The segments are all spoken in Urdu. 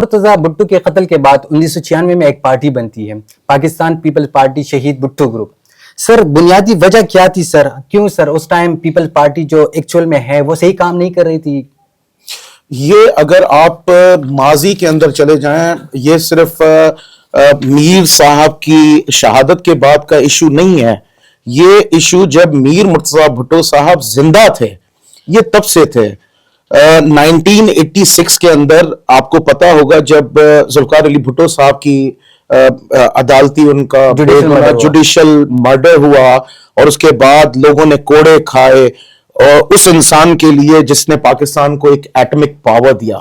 مرتضی بھٹو کے قتل کے بعد 1996 میں ایک پارٹی بنتی ہے، پاکستان پیپلز پارٹی شہید بھٹو گروپ۔ سر بنیادی وجہ کیا تھی سر؟ کیوں سر اس ٹائم پیپلز پارٹی جو ایکچول میں ہے وہ صحیح کام نہیں کر رہی تھی؟ یہ اگر آپ ماضی کے اندر چلے جائیں، یہ صرف میر صاحب کی شہادت کے بعد کا ایشو نہیں ہے، یہ ایشو جب میر مرتضی بھٹو صاحب زندہ تھے یہ تب سے تھے۔ 1986 کے اندر آپ کو پتا ہوگا جب ذوالفقار علی بھٹو صاحب کی عدالتی ان کا جوڈیشل مرڈر ہوا، اور اس کے بعد لوگوں نے کوڑے کھائے اور اس انسان کے لیے جس نے پاکستان کو ایک ایٹمک پاور دیا۔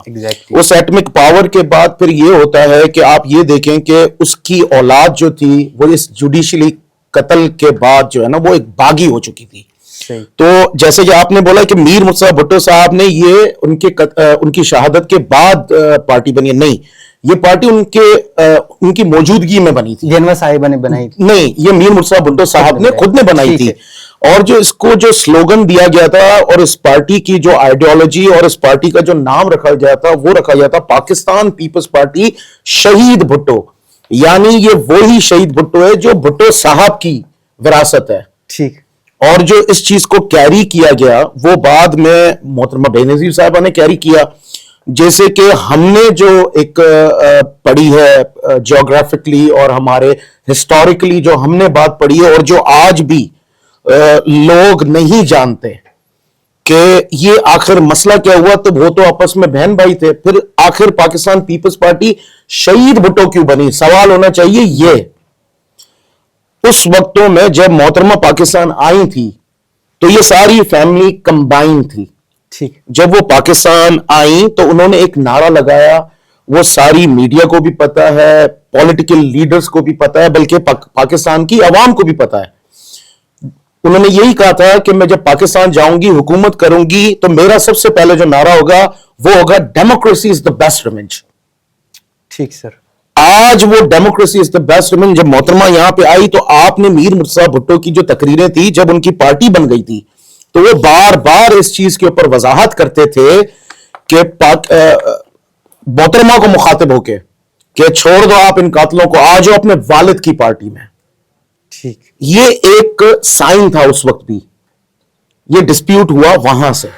اس ایٹمک پاور کے بعد پھر یہ ہوتا ہے کہ آپ یہ دیکھیں کہ اس کی اولاد جو تھی وہ اس جوڈیشلی قتل کے بعد جو ہے نا وہ ایک باغی ہو چکی تھی۔ تو جیسے کہ آپ نے بولا کہ میر مرتضی بھٹو صاحب نے یہ ان کی شہادت کے بعد پارٹی بنی، نہیں، یہ پارٹی ان کی موجودگی میں بنی تھی۔ جنوہ صاحبہ نے بنائی تھی؟ نہیں، یہ میر مرتضی بھٹو صاحب نے خود نے بنائی تھی، اور جو اس کو جو سلوگن دیا گیا تھا اور اس پارٹی کی جو آئیڈیالوجی اور اس پارٹی کا جو نام رکھا گیا تھا وہ رکھا گیا تھا پاکستان پیپلز پارٹی شہید بھٹو، یعنی یہ وہی شہید بھٹو ہے جو بھٹو صاحب کی وراثت ہے۔ ٹھیک۔ اور جو اس چیز کو کیری کیا گیا وہ بعد میں محترمہ بینظیر صاحبہ نے کیری کیا، جیسے کہ ہم نے جو ایک پڑھی ہے جیوگرافکلی اور ہمارے ہسٹوریکلی جو ہم نے بات پڑھی ہے اور جو آج بھی لوگ نہیں جانتے کہ یہ آخر مسئلہ کیا ہوا، تو وہ تو آپس میں بہن بھائی تھے، پھر آخر پاکستان پیپلز پارٹی شہید بھٹو کیوں بنی؟ سوال ہونا چاہیے یہ۔ اس وقتوں میں جب محترمہ پاکستان آئی تھی تو یہ ساری فیملی کمبائن تھی۔ ٹھیک۔ جب وہ پاکستان آئیں تو انہوں نے ایک نعرہ لگایا، وہ ساری میڈیا کو بھی پتا ہے، پولیٹیکل لیڈرز کو بھی پتا ہے، بلکہ پاکستان کی عوام کو بھی پتا ہے۔ انہوں نے یہی کہا تھا کہ میں جب پاکستان جاؤں گی، حکومت کروں گی، تو میرا سب سے پہلے جو نعرہ ہوگا وہ ہوگا democracy is the best revenge. ٹھیک سر۔ آج وہ democracy is the best revenge جب محترمہ یہاں پہ آئی تو آپ نے میر مرتضی بھٹو کی جو تقریریں تھی جب ان کی پارٹی بن گئی تھی تو وہ بار بار اس چیز کے اوپر وضاحت کرتے تھے کہ محترمہ کو مخاطب ہو کے کہ چھوڑ دو آپ ان قاتلوں کو، آ جاؤ اپنے والد کی پارٹی میں۔ ٹھیک۔ یہ ایک سائن تھا اس وقت بھی، یہ ڈسپیوٹ ہوا وہاں سے۔